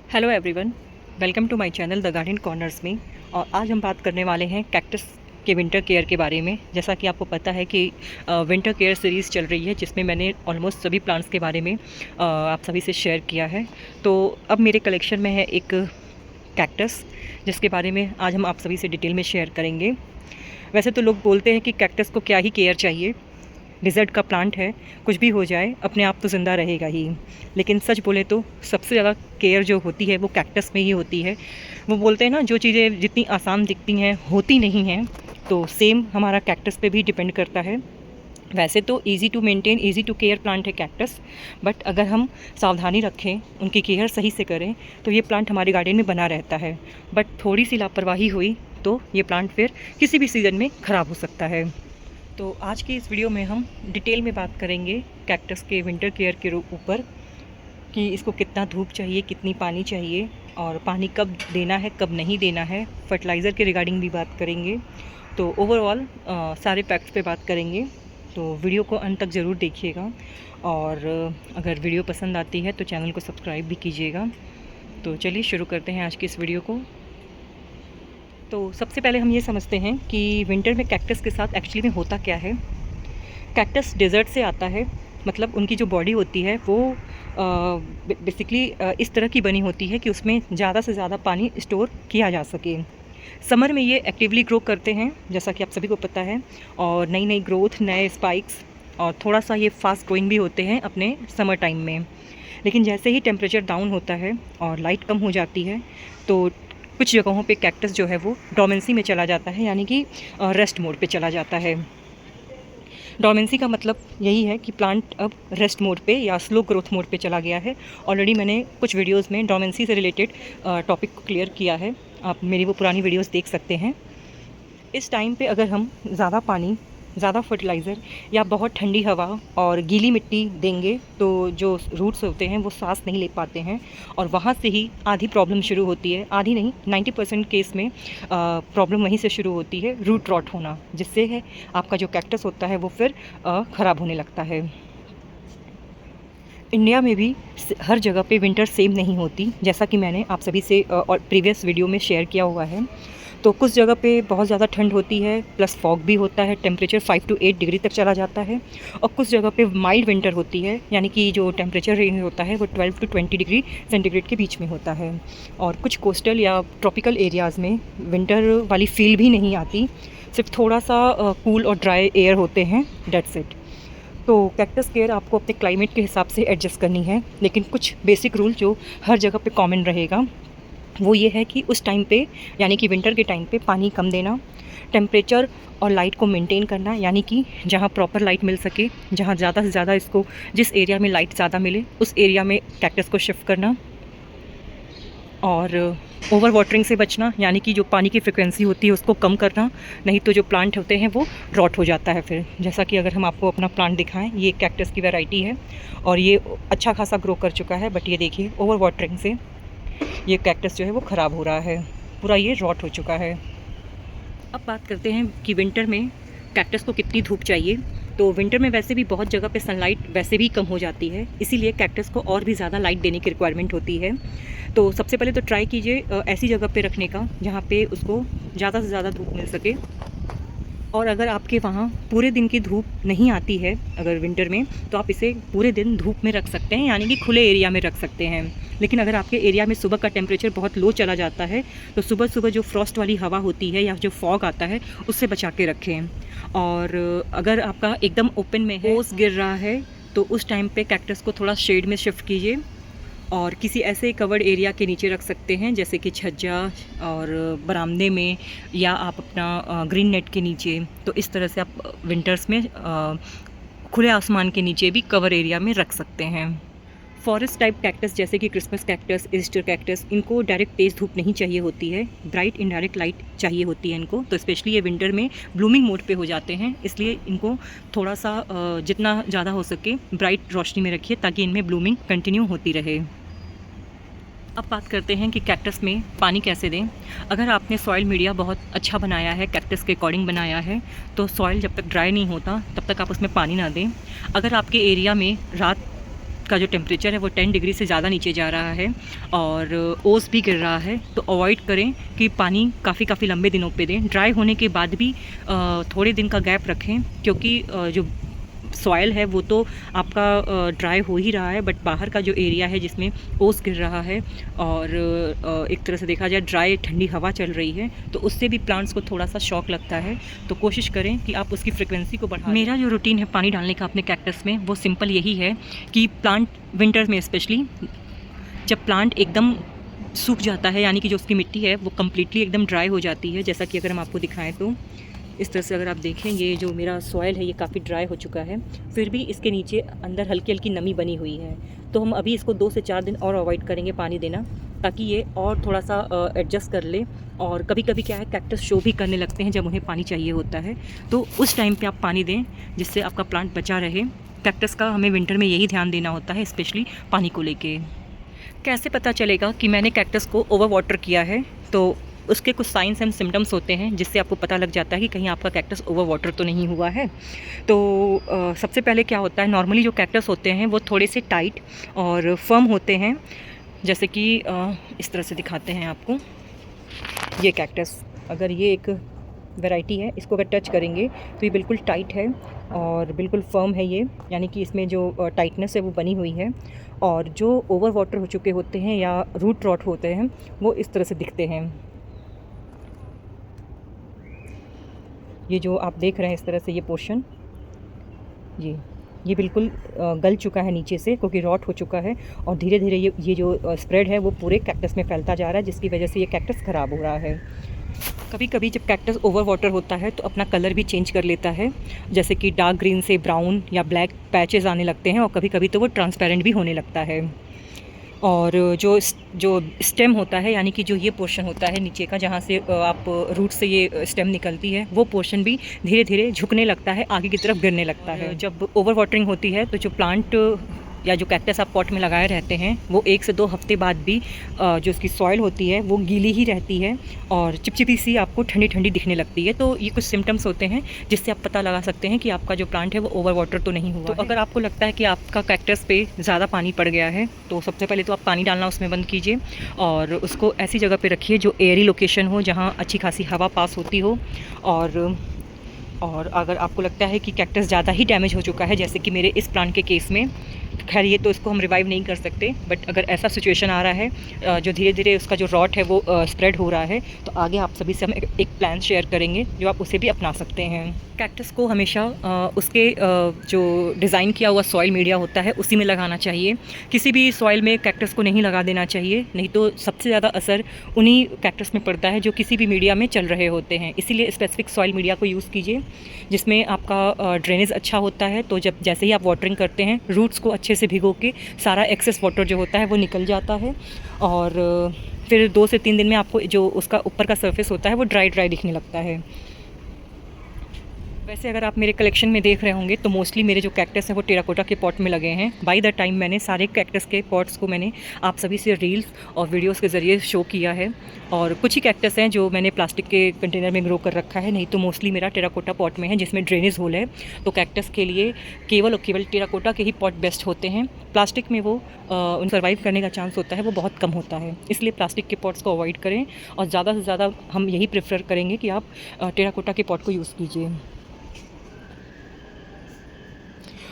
Hello everyone, welcome to my channel the garden corners में। और आज हम बात करने वाले हैं कैक्टस के विंटर केयर के बारे में। जैसा कि आपको पता है कि विंटर केयर सीरीज़ चल रही है, जिसमें मैंने ऑलमोस्ट सभी प्लांट्स के बारे में आप सभी से शेयर किया है। तो अब मेरे कलेक्शन में है एक कैक्टस, जिसके बारे में आज हम आप सभी से डिटेल में शेयर करेंगे। वैसे तो लोग बोलते हैं कि कैक्टस को क्या ही केयर चाहिए, डिज़र्ट का प्लांट है, कुछ भी हो जाए अपने आप तो ज़िंदा रहेगा ही। लेकिन सच बोले तो सबसे ज़्यादा केयर जो होती है वो कैक्टस में ही होती है। वो बोलते हैं ना, जो चीज़ें जितनी आसान दिखती हैं होती नहीं हैं, तो सेम हमारा कैक्टस पे भी डिपेंड करता है। वैसे तो easy to maintain, easy to care plant है कैक्टस, बट अगर हम सावधानी रखें, उनकी केयर सही से करें, तो ये प्लांट हमारे गार्डन में बना रहता है। बट थोड़ी सी लापरवाही हुई तो ये प्लांट फिर किसी भी सीज़न में ख़राब हो सकता है। तो आज की इस वीडियो में हम डिटेल में बात करेंगे कैक्टस के विंटर केयर के ऊपर, कि इसको कितना धूप चाहिए, कितनी पानी चाहिए, और पानी कब देना है कब नहीं देना है। फर्टिलाइज़र के रिगार्डिंग भी बात करेंगे। तो ओवरऑल सारे फैक्ट्स पे बात करेंगे। तो वीडियो को अंत तक ज़रूर देखिएगा, और अगर वीडियो पसंद आती है तो चैनल को सब्सक्राइब भी कीजिएगा। तो चलिए शुरू करते हैं आज की इस वीडियो को। तो सबसे पहले हम ये समझते हैं कि विंटर में कैक्टस के साथ एक्चुअली में होता क्या है। कैक्टस डेजर्ट से आता है, मतलब उनकी जो बॉडी होती है वो बेसिकली इस तरह की बनी होती है कि उसमें ज़्यादा से ज़्यादा पानी स्टोर किया जा सके। समर में ये एक्टिवली ग्रो करते हैं, जैसा कि आप सभी को पता है, और नई नई ग्रोथ, नए स्पाइक्स, और थोड़ा सा ये फास्ट ग्रोइंग भी होते हैं अपने समर टाइम में। लेकिन जैसे ही टेम्परेचर डाउन होता है और लाइट कम हो जाती है, तो कुछ जगहों पे कैक्टस जो है वो डोमेंसी में चला जाता है, यानी कि रेस्ट मोड पे चला जाता है। डोमेंसी का मतलब यही है कि प्लांट अब रेस्ट मोड पे या स्लो ग्रोथ मोड पे चला गया है। ऑलरेडी मैंने कुछ वीडियोस में डोमेंसी से रिलेटेड टॉपिक को क्लियर किया है, आप मेरी वो पुरानी वीडियोस देख सकते हैं। इस टाइम पे अगर हम ज़्यादा पानी, ज़्यादा फर्टिलाइज़र या बहुत ठंडी हवा और गीली मिट्टी देंगे, तो जो रूट्स होते हैं वो सांस नहीं ले पाते हैं, और वहाँ से ही आधी प्रॉब्लम शुरू होती है। आधी नहीं, 90% केस में प्रॉब्लम वहीं से शुरू होती है, रूट रॉट होना, जिससे है आपका जो कैक्टस होता है वो फिर ख़राब होने लगता है। इंडिया में भी हर जगह पे विंटर सेम नहीं होती, जैसा कि मैंने आप सभी से और प्रीवियस वीडियो में शेयर किया हुआ है। तो कुछ जगह पे बहुत ज़्यादा ठंड होती है, प्लस फॉग भी होता है, टेम्परेचर 5 to 8 डिग्री तक चला जाता है। और कुछ जगह पे माइल्ड विंटर होती है, यानी कि जो टेम्परेचर रेंज होता है वो 12 to 20 डिग्री सेंटीग्रेड के बीच में होता है। और कुछ कोस्टल या ट्रॉपिकल एरियाज़ में विंटर वाली फील भी नहीं आती, सिर्फ थोड़ा सा कूल और ड्राई एयर होते हैं, डेट्स इट। तो कैक्टस केयर आपको अपने क्लाइमेट के हिसाब से एडजस्ट करनी है, लेकिन कुछ बेसिक रूल जो हर जगह पे कॉमन रहेगा वो ये है कि उस टाइम पे, यानी कि विंटर के टाइम पे पानी कम देना, टेम्परेचर और लाइट को मेंटेन करना, यानी कि जहाँ प्रॉपर लाइट मिल सके, जहाँ ज़्यादा से ज़्यादा इसको, जिस एरिया में लाइट ज़्यादा मिले उस एरिया में कैक्टस को शिफ्ट करना, और ओवर वाटरिंग से बचना, यानी कि जो पानी की फ्रिक्वेंसी होती है उसको कम करना, नहीं तो जो प्लांट होते हैं वो रॉट हो जाता है फिर। जैसा कि अगर हम आपको अपना प्लांट दिखाएं, ये कैक्टस की वैरायटी है और ये अच्छा खासा ग्रो कर चुका है, बट ये देखिए ओवर वाटरिंग से ये कैक्टस जो है वो ख़राब हो रहा है, पूरा ये रॉट हो चुका है। अब बात करते हैं कि विंटर में कैक्टस को कितनी धूप चाहिए। तो विंटर में वैसे भी बहुत जगह पे सनलाइट वैसे भी कम हो जाती है, इसीलिए कैक्टस को और भी ज़्यादा लाइट देने की रिक्वायरमेंट होती है। तो सबसे पहले तो ट्राई कीजिए ऐसी जगह पे रखने का जहाँ पे उसको ज़्यादा से ज़्यादा धूप मिल सके। और अगर आपके वहाँ पूरे दिन की धूप नहीं आती है अगर विंटर में, तो आप इसे पूरे दिन धूप में रख सकते हैं, यानी कि खुले एरिया में रख सकते हैं। लेकिन अगर आपके एरिया में सुबह का टेम्परेचर बहुत लो चला जाता है, तो सुबह सुबह जो फ्रॉस्ट वाली हवा होती है या जो फॉग आता है उससे बचा के रखें। और अगर आपका एकदम ओपन में है, ओस गिर रहा है, तो उस टाइम पे कैक्टस को थोड़ा शेड में शिफ्ट कीजिए और किसी ऐसे कवर्ड एरिया के नीचे रख सकते हैं, जैसे कि छज्जा और बरामदे में, या आप अपना ग्रीन नेट के नीचे। तो इस तरह से आप विंटर्स में खुले आसमान के नीचे भी कवर एरिया में रख सकते हैं। फॉरेस्ट टाइप कैक्टस जैसे कि क्रिसमस कैक्टस, ईस्टर कैक्टस, इनको डायरेक्ट तेज़ धूप नहीं चाहिए होती है, ब्राइट इनडायरेक्ट लाइट चाहिए होती है इनको। तो स्पेशली ये विंटर में ब्लूमिंग मोड पे हो जाते हैं, इसलिए इनको थोड़ा सा जितना ज़्यादा हो सके ब्राइट रोशनी में रखिए, ताकि इनमें ब्लूमिंग कंटिन्यू होती रहे। अब बात करते हैं कि कैक्टस में पानी कैसे दें। अगर आपने सॉइल मीडिया बहुत अच्छा बनाया है, कैक्टस के अकॉर्डिंग बनाया है, तो सॉइल जब तक ड्राई नहीं होता तब तक आप उसमें पानी ना दें। अगर आपके एरिया में रात का जो टेम्परेचर है वो 10 डिग्री से ज़्यादा नीचे जा रहा है और ओस भी गिर रहा है। तो अवॉइड करें कि पानी काफ़ी लंबे दिनों पे दें। ड्राई होने के बाद भी थोड़े दिन का गैप रखें, क्योंकि जो सॉइल है वो तो आपका ड्राई हो ही रहा है, बट बाहर का जो एरिया है जिसमें ओस गिर रहा है और एक तरह से देखा जाए ड्राई ठंडी हवा चल रही है, तो उससे भी प्लांट्स को थोड़ा सा शॉक लगता है। तो कोशिश करें कि आप उसकी फ्रिक्वेंसी को बढ़ाएं। मेरा जो रूटीन है पानी डालने का अपने कैक्टस में वो सिंपल यही है कि प्लांट विंटर्स में स्पेशली जब प्लांट एकदम सूख जाता है, यानी कि जो उसकी मिट्टी है वो कम्प्लीटली एकदम ड्राई हो जाती है, जैसा कि अगर हम आपको दिखाएं तो इस तरह से अगर आप देखें ये जो मेरा सॉइल है ये काफ़ी ड्राई हो चुका है, फिर भी इसके नीचे अंदर हल्की हल्की नमी बनी हुई है। तो हम अभी इसको 2 से 4 दिन और अवॉइड करेंगे पानी देना, ताकि ये और थोड़ा सा एडजस्ट कर ले। और कभी कभी क्या है, कैक्टस शो भी करने लगते हैं जब उन्हें पानी चाहिए होता है, तो उस टाइम पे आप पानी दें जिससे आपका प्लांट बचा रहे। कैक्टस का हमें विंटर में यही ध्यान देना होता है, स्पेशली पानी को लेके। कैसे पता चलेगा कि मैंने कैक्टस को ओवर वाटर किया है? तो उसके कुछ साइंस एंड सिम्टम्स होते हैं जिससे आपको पता लग जाता है कि कहीं आपका कैक्टस ओवर वाटर तो नहीं हुआ है। तो सबसे पहले क्या होता है, नॉर्मली जो कैक्टस होते हैं वो थोड़े से टाइट और फर्म होते हैं, जैसे कि इस तरह से दिखाते हैं आपको। ये कैक्टस, अगर ये एक वैरायटी है, इसको अगर टच करेंगे तो ये बिल्कुल टाइट है और बिल्कुल फर्म है ये, यानी कि इसमें जो टाइटनेस है वो बनी हुई है। और जो ओवर वाटर हो चुके होते हैं या रूट रॉट होते हैं वो इस तरह से दिखते हैं। ये जो आप देख रहे हैं इस तरह से ये पोर्शन, ये बिल्कुल गल चुका है नीचे से, क्योंकि रॉट हो चुका है और धीरे धीरे ये जो स्प्रेड है वो पूरे कैक्टस में फैलता जा रहा है, जिसकी वजह से ये कैक्टस ख़राब हो रहा है। कभी कभी जब कैक्टस ओवर वाटर होता है तो अपना कलर भी चेंज कर लेता है, जैसे कि डार्क ग्रीन से ब्राउन या ब्लैक पैचेस आने लगते हैं और कभी कभी तो वो ट्रांसपेरेंट भी होने लगता है। और जो स्टेम होता है, यानी कि जो ये पोर्शन होता है नीचे का जहाँ से आप रूट से ये स्टेम निकलती है, वो पोर्शन भी धीरे धीरे झुकने लगता है, आगे की तरफ गिरने लगता है। जब ओवर वाटरिंग होती है तो जो प्लांट या जो कैक्टस आप पॉट में लगाए रहते हैं वो 1 से 2 हफ्ते बाद भी जो उसकी सॉइल होती है वो गीली ही रहती है और चिपचिपी सी आपको ठंडी ठंडी दिखने लगती है। तो ये कुछ सिम्टम्स होते हैं जिससे आप पता लगा सकते हैं कि आपका जो प्लांट है वो ओवर वाटर तो नहीं हुआ। तो अगर आपको लगता है कि आपका कैक्टस पे ज़्यादा पानी पड़ गया है तो सबसे पहले तो आप पानी डालना उसमें बंद कीजिए और उसको ऐसी जगह पर रखिए जो एयरी लोकेशन हो, जहाँ अच्छी खासी हवा पास होती हो। और अगर आपको लगता है कि कैक्टस ज़्यादा ही डैमेज हो चुका है, जैसे कि मेरे इस प्लांट के केस में, खैर ये तो इसको हम रिवाइव नहीं कर सकते, बट अगर ऐसा सिचुएशन आ रहा है जो धीरे धीरे उसका जो रॉट है वो स्प्रेड हो रहा है, तो आगे आप सभी से हम एक प्लान शेयर करेंगे जो आप उसे भी अपना सकते हैं। कैक्टस को हमेशा उसके जो डिज़ाइन किया हुआ सॉइल मीडिया होता है उसी में लगाना चाहिए। किसी भी सॉइल में कैक्टस को नहीं लगा देना चाहिए, नहीं तो सबसे ज़्यादा असर उन्हीं कैक्टस में पड़ता है जो किसी भी मीडिया में चल रहे होते हैं। इसीलिए स्पेसिफिक सॉइल मीडिया को यूज़ कीजिए जिसमें आपका ड्रेनेज अच्छा होता है। तो जब जैसे ही आप वाटरिंग करते हैं, रूट्स को अच्छे से भिगो के सारा एक्सेस वाटर जो होता है वो निकल जाता है और फिर 2 से 3 दिन में आपको जो उसका ऊपर का सरफेस होता है वो ड्राई दिखने लगता है। वैसे अगर आप मेरे कलेक्शन में देख रहे होंगे तो मोस्टली मेरे जो कैक्टस हैं वो टेराकोटा के पॉट में लगे हैं। बाय द टाइम मैंने सारे कैक्टस के पॉट्स को मैंने आप सभी से रील्स और वीडियोस के ज़रिए शो किया है, और कुछ ही कैक्टस हैं जो मैंने प्लास्टिक के कंटेनर में ग्रो कर रखा है, नहीं तो मोस्टली मेरा टेराकोटा पॉट में है जिसमें ड्रेनेज होल है। तो कैक्टस के लिए केवल और केवल टेराकोटा के ही पॉट बेस्ट होते हैं। प्लास्टिक में वो उन सर्वाइव करने का चांस होता है वो बहुत कम होता है, इसलिए प्लास्टिक के पॉट्स को अवॉइड करें और ज़्यादा से ज़्यादा हम यही प्रेफर करेंगे कि आप टेराकोटा के पॉट को यूज़ कीजिए।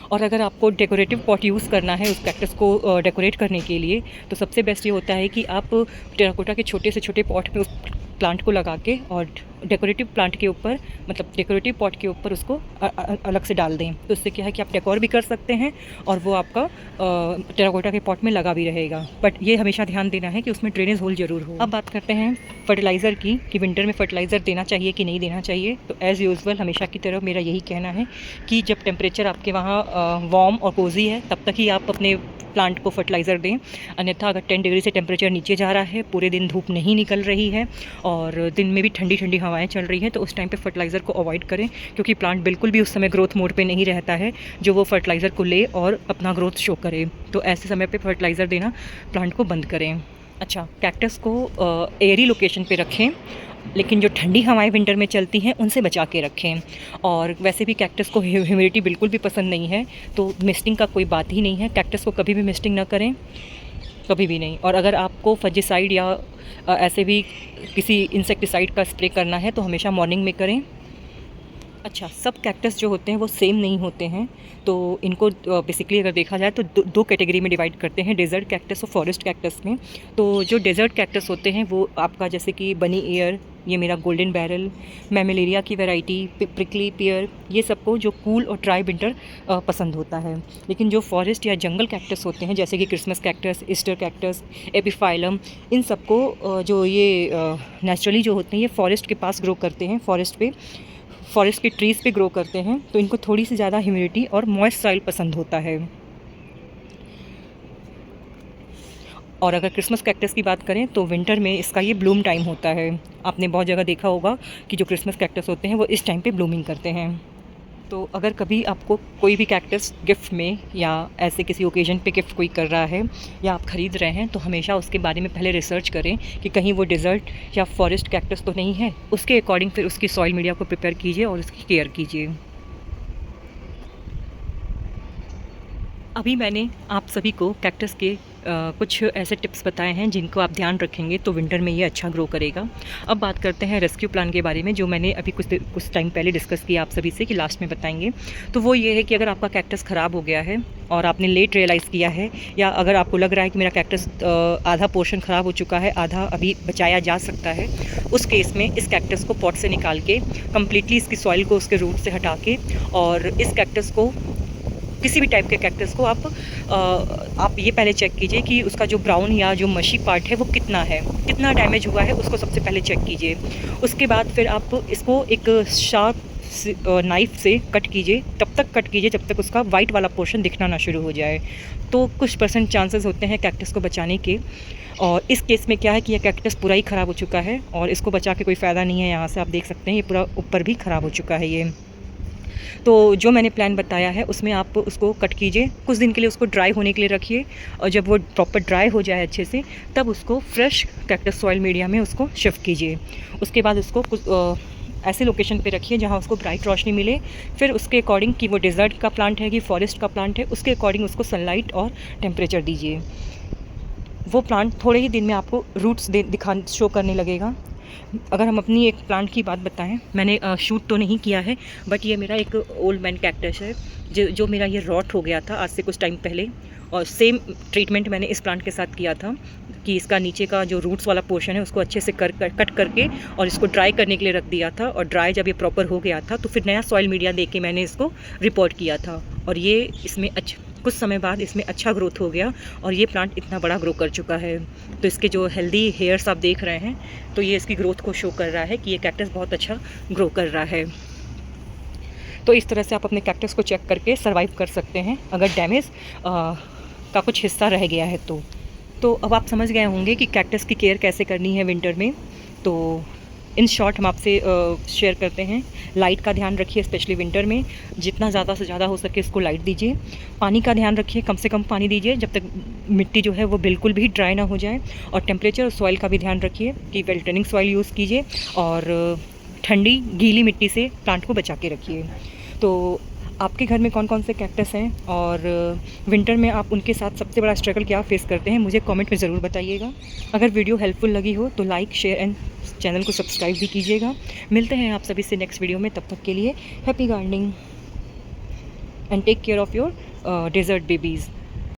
और अगर आपको डेकोरेटिव पॉट यूज़ करना है उस कैक्टस को डेकोरेट करने के लिए, तो सबसे बेस्ट ये होता है कि आप टेराकोटा के छोटे से छोटे पॉट में उस प्लांट को लगा के और डेकोरेटिव प्लांट के ऊपर, मतलब डेकोरेटिव पॉट के ऊपर उसको अलग से डाल दें। तो इससे क्या है कि आप डेकोर भी कर सकते हैं और वो आपका टेराकोटा के पॉट में लगा भी रहेगा। बट ये हमेशा ध्यान देना है कि उसमें ड्रेनेज होल ज़रूर हो। अब बात करते हैं फर्टिलाइज़र की कि विंटर में फर्टिलाइज़र देना चाहिए कि नहीं देना चाहिए। तो एज़ यूजुअल हमेशा की तरह मेरा यही कहना है कि जब टेम्परेचर आपके वहाँ वार्म और कोजी है तब तक ही आप अपने प्लांट को फर्टिलाइज़र दें। अन्यथा अगर 10 डिग्री से टेम्परेचर नीचे जा रहा है, पूरे दिन धूप नहीं निकल रही है और दिन में भी ठंडी ठंडी हवाएं चल रही हैं, तो उस टाइम पे फर्टिलाइज़र को अवॉइड करें, क्योंकि प्लांट बिल्कुल भी उस समय ग्रोथ मोड पे नहीं रहता है जो वो फर्टिलाइज़र को ले और अपना ग्रोथ शो करे। तो ऐसे समय पे फर्टिलाइज़र देना प्लांट को बंद करें। अच्छा, कैक्टस को एयरी लोकेशन पे रखें, लेकिन जो ठंडी हवाएं विंटर में चलती हैं उनसे बचा के रखें। और वैसे भी कैक्टस को ह्यूमिडिटी बिल्कुल भी पसंद नहीं है, तो मिस्टिंग का कोई बात ही नहीं है। कैक्टस को कभी भी मिस्टिंग ना करें, कभी भी नहीं। और अगर आपको फंजीसाइड या ऐसे भी किसी इंसेक्टिसाइड का स्प्रे करना है तो हमेशा मॉर्निंग में करें। अच्छा, सब कैक्टस जो होते हैं वो सेम नहीं होते हैं, तो इनको बेसिकली अगर देखा जाए तो दो कैटेगरी में डिवाइड करते हैं, डेजर्ट कैक्टस और फॉरेस्ट कैक्टस में। तो जो डेजर्ट कैक्टस होते हैं वो आपका जैसे कि बनी ईयर, ये मेरा गोल्डन बैरल, मैमेलेरिया की वैरायटी, प्रिकली पियर, ये सबको जो कूल और ड्राई विंटर पसंद होता है। लेकिन जो फॉरेस्ट या जंगल कैक्टस होते हैं जैसे कि क्रिसमस कैक्टस, ईस्टर कैक्टस, एपिफाइलम, इन सबको जो ये नेचुरली जो होते हैं ये फॉरेस्ट के पास ग्रो करते हैं, फॉरेस्ट के ट्रीज़ पे ग्रो करते हैं, तो इनको थोड़ी सी ज़्यादा ह्यूमिडिटी और मॉइस्ट सॉइल पसंद होता है। और अगर क्रिसमस कैक्टस की बात करें तो विंटर में इसका ये ब्लूम टाइम होता है। आपने बहुत जगह देखा होगा कि जो क्रिसमस कैक्टस होते हैं वो इस टाइम पे ब्लूमिंग करते हैं। तो अगर कभी आपको कोई भी कैक्टस गिफ्ट में या ऐसे किसी ओकेजन पे गिफ्ट कोई कर रहा है या आप ख़रीद रहे हैं तो hमेशा उसके बारे में पहले रिसर्च करें कि कहीं वो डेजर्ट या फॉरेस्ट कैक्टस तो नहीं है। उसके अकॉर्डिंग फिर उसकी सॉइल मीडिया को प्रिपेयर कीजिए और उसकी केयर कीजिए। अभी मैंने आप सभी को कैक्टस के कुछ ऐसे टिप्स बताए हैं जिनको आप ध्यान रखेंगे तो विंटर में ये अच्छा ग्रो करेगा। अब बात करते हैं रेस्क्यू प्लान के बारे में, जो मैंने अभी कुछ टाइम पहले डिस्कस किया आप सभी से कि लास्ट में बताएंगे। तो वो ये है कि अगर आपका कैक्टस ख़राब हो गया है और आपने लेट रियलाइज़ किया है, या अगर आपको लग रहा है कि मेरा कैक्टस आधा पोर्शन ख़राब हो चुका है, आधा अभी बचाया जा सकता है, उस केस में इस कैक्टस को पॉट से निकाल के कम्प्लीटली इसकी सॉइल को उसके रूट से हटा के, और इस कैक्टस को, किसी भी टाइप के कैक्टस को आप ये पहले चेक कीजिए कि उसका जो ब्राउन या जो मशी पार्ट है वो कितना है, कितना डैमेज हुआ है, उसको सबसे पहले चेक कीजिए। उसके बाद फिर आप इसको एक शार्प नाइफ़ से कट कीजिए, तब तक कट कीजिए जब तक उसका वाइट वाला पोर्शन दिखना ना शुरू हो जाए। तो कुछ परसेंट चांसेस होते हैं कैक्टस को बचाने के। और इस केस में क्या है कि यह कैक्टस पूरा ही ख़राब हो चुका है और इसको बचा के कोई फ़ायदा नहीं है। यहाँ से आप देख सकते हैं ये पूरा ऊपर भी ख़राब हो चुका है ये। तो जो मैंने प्लान बताया है उसमें आप उसको कट कीजिए, कुछ दिन के लिए उसको ड्राई होने के लिए रखिए, और जब वो प्रॉपर ड्राई हो जाए अच्छे से तब उसको फ्रेश कैक्टस सॉइल मीडिया में उसको शिफ्ट कीजिए। उसके बाद उसको कुछ ऐसे लोकेशन पे रखिए जहाँ उसको ब्राइट रोशनी मिले। फिर उसके अकॉर्डिंग कि वो डेजर्ट का प्लांट है कि फॉरेस्ट का प्लांट है, उसके अकॉर्डिंग उसको सनलाइट और टेम्परेचर दीजिए। वो प्लांट थोड़े ही दिन में आपको रूट्स शो करने लगेगा। अगर हम अपनी एक प्लांट की बात बताएं, मैंने शूट तो नहीं किया है, बट ये मेरा एक ओल्ड मैन कैक्टस है जो मेरा ये रॉट हो गया था आज से कुछ टाइम पहले, और सेम ट्रीटमेंट मैंने इस प्लांट के साथ किया था कि इसका नीचे का जो रूट्स वाला पोर्शन है उसको अच्छे से कट करके और इसको ड्राई करने के लिए रख दिया था। और ड्राई जब ये प्रॉपर हो गया था तो फिर नया सॉइल मीडिया दे के मैंने इसको रिपोर्ट किया था, और ये इसमें कुछ समय बाद इसमें अच्छा ग्रोथ हो गया और ये प्लांट इतना बड़ा ग्रो कर चुका है। तो इसके जो हेल्दी हेयर्स आप देख रहे हैं तो ये इसकी ग्रोथ को शो कर रहा है कि ये कैक्टस बहुत अच्छा ग्रो कर रहा है। तो इस तरह से आप अपने कैक्टस को चेक करके सर्वाइव कर सकते हैं अगर डैमेज का कुछ हिस्सा रह गया है तो अब आप समझ गए होंगे कि कैक्टस की केयर कैसे करनी है विंटर में। तो इन शॉर्ट हम आपसे शेयर करते हैं, लाइट का ध्यान रखिए, स्पेशली विंटर में जितना ज़्यादा से ज़्यादा हो सके इसको लाइट दीजिए। पानी का ध्यान रखिए, कम से कम पानी दीजिए जब तक मिट्टी जो है वो बिल्कुल भी ड्राई ना हो जाए। और टेम्परेचर और सॉइल का भी ध्यान रखिए कि वेल ड्रेनिंग सॉइल यूज़ कीजिए और ठंडी गीली मिट्टी से प्लांट को बचा के रखिए। तो आपके घर में कौन कौन से कैक्टस हैं और विंटर में आप उनके साथ सबसे बड़ा स्ट्रगल क्या फेस करते हैं, मुझे कमेंट में ज़रूर बताइएगा। अगर वीडियो हेल्पफुल लगी हो तो लाइक, शेयर एंड चैनल को सब्सक्राइब भी कीजिएगा। मिलते हैं आप सभी से नेक्स्ट वीडियो में, तब तक के लिए happy gardening and take care of your desert babies.